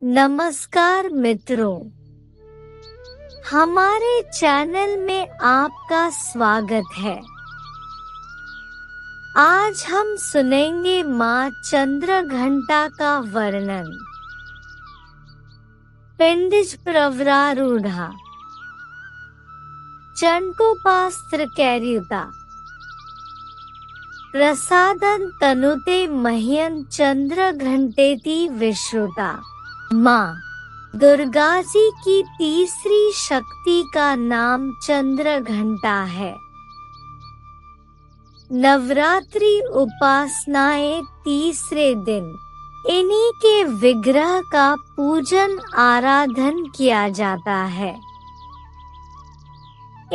नमस्कार मित्रों, हमारे चैनल में आपका स्वागत है। आज हम सुनेंगे माँ चंद्रघंटा का वर्णन। पिंडिज प्रवरारूढ़ा चंडकोपास्त्र कैर्युता प्रसादं तनुते मह्यं चंद्रघंटेति विश्रुता। माँ दुर्गा जी की तीसरी शक्ति का नाम चंद्रघंटा है। नवरात्रि उपासनाएं तीसरे दिन इन्हीं के विग्रह का पूजन आराधन किया जाता है।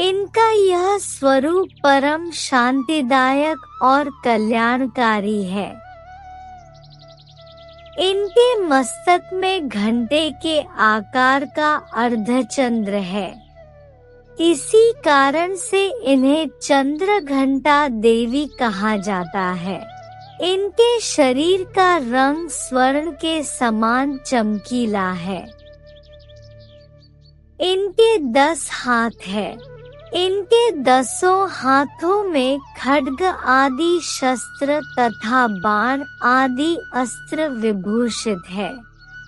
इनका यह स्वरूप परम शांतिदायक और कल्याणकारी है। इनके मस्तक में घंटे के आकार का अर्धचंद्र है। इसी कारण से इन्हें चंद्रघंटा देवी कहा जाता है। इनके शरीर का रंग स्वर्ण के समान चमकीला है। इनके 10 हाथ है। इनके 10 हाथों में खड्ग आदि शस्त्र तथा बाण आदि अस्त्र विभूषित है।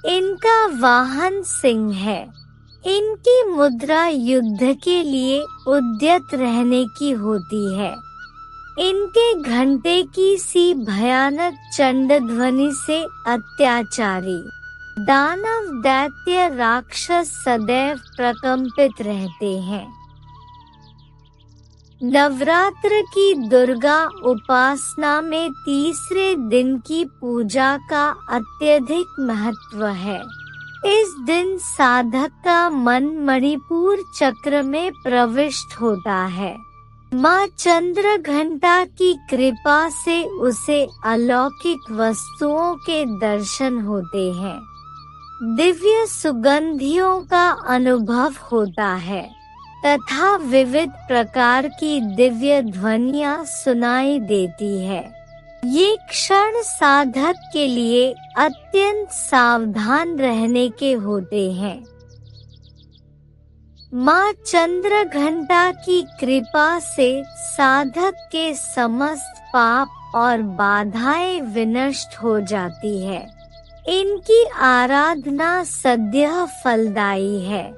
इनका वाहन सिंह है। इनकी मुद्रा युद्ध के लिए उद्यत रहने की होती है। इनके घंटे की सी भयानक चंड ध्वनि से अत्याचारी दानव दैत्य राक्षस सदैव प्रकंपित रहते हैं। नवरात्र की दुर्गा उपासना में तीसरे दिन की पूजा का अत्यधिक महत्व है। इस दिन साधक का मन मणिपुर चक्र में प्रविष्ट होता है। माँ चंद्रघंटा की कृपा से उसे अलौकिक वस्तुओं के दर्शन होते हैं। दिव्य सुगंधियों का अनुभव होता है तथा विविध प्रकार की दिव्य ध्वनियाँ सुनाई देती है। ये क्षण साधक के लिए अत्यंत सावधान रहने के होते हैं। माँ चंद्रघंटा की कृपा से साधक के समस्त पाप और बाधाएं विनष्ट हो जाती है। इनकी आराधना सद्यः फलदायी है।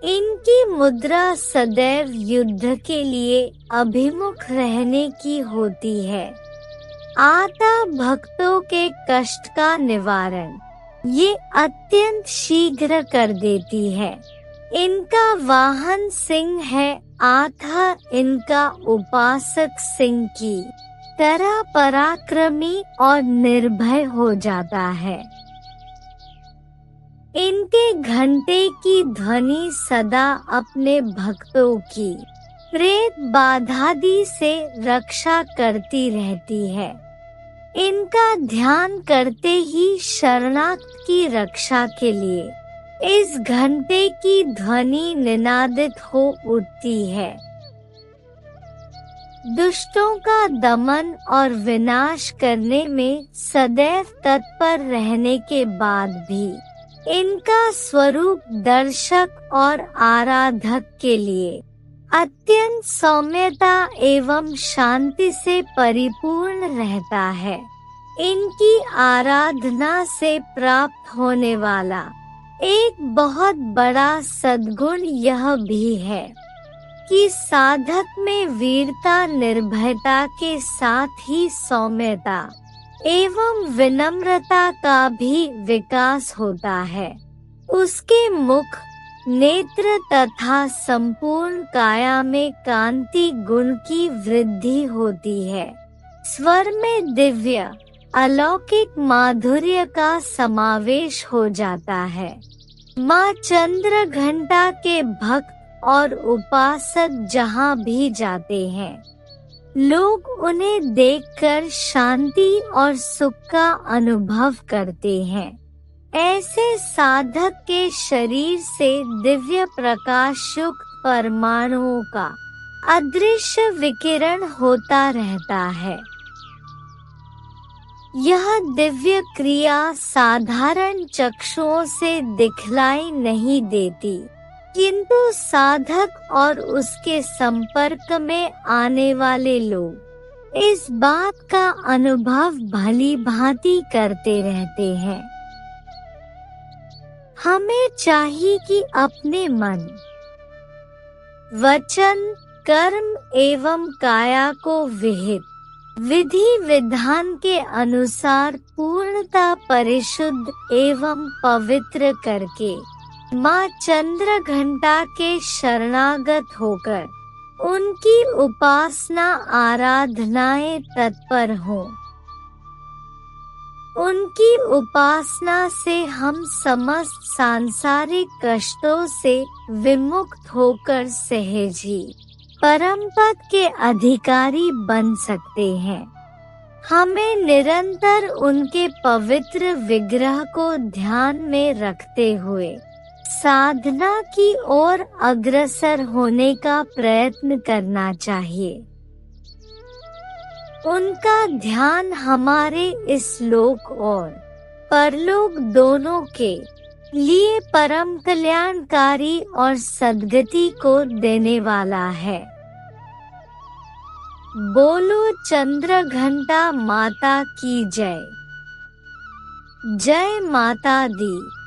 इनकी मुद्रा सदैव युद्ध के लिए अभिमुख रहने की होती है। आता भक्तों के कष्ट का निवारण ये अत्यंत शीघ्र कर देती है। इनका वाहन सिंह है। आथा इनका उपासक सिंह की तरह पराक्रमी और निर्भय हो जाता है। इनके घंटे की ध्वनि सदा अपने भक्तों की प्रेत बाधादि से रक्षा करती रहती है। इनका ध्यान करते ही शरणागत की रक्षा के लिए इस घंटे की ध्वनि निनादित हो उठती है। दुष्टों का दमन और विनाश करने में सदैव तत्पर रहने के बाद भी इनका स्वरूप दर्शक और आराधक के लिए अत्यंत सौम्यता एवं शांति से परिपूर्ण रहता है। इनकी आराधना से प्राप्त होने वाला एक बहुत बड़ा सद्गुण यह भी है कि साधक में वीरता निर्भयता के साथ ही सौम्यता एवं विनम्रता का भी विकास होता है। उसके मुख, नेत्र तथा संपूर्ण काया में कांति गुण की वृद्धि होती है। स्वर में दिव्य अलौकिक माधुर्य का समावेश हो जाता है। माँ चंद्रघंटा के भक्त और उपासक जहाँ भी जाते हैं, लोग उन्हें देखकर शांति और सुख का अनुभव करते हैं। ऐसे साधक के शरीर से दिव्य प्रकाश युक्त परमाणुओं का अदृश्य विकिरण होता रहता है। यह दिव्य क्रिया साधारण चक्षुओं से दिखलाई नहीं देती, किंतु साधक और उसके संपर्क में आने वाले लोग इस बात का अनुभव भली भांति करते रहते हैं। हमें चाहिए कि अपने मन, वचन, कर्म एवं काया को विहित विधि विधान के अनुसार पूर्णतः परिशुद्ध एवं पवित्र करके माँ चंद्रघंटा के शरणागत होकर उनकी उपासना आराधनाएं तत्पर हों। उनकी उपासना से हम समस्त सांसारिक कष्टों से विमुक्त होकर सहज ही परम पद के अधिकारी बन सकते हैं। हमें निरंतर उनके पवित्र विग्रह को ध्यान में रखते हुए साधना की ओर अग्रसर होने का प्रयत्न करना चाहिए। उनका ध्यान हमारे इस लोक और परलोक दोनों के लिए परम कल्याणकारी और सद्गति को देने वाला है। बोलो चंद्रघंटा माता की जय। जय माता दी।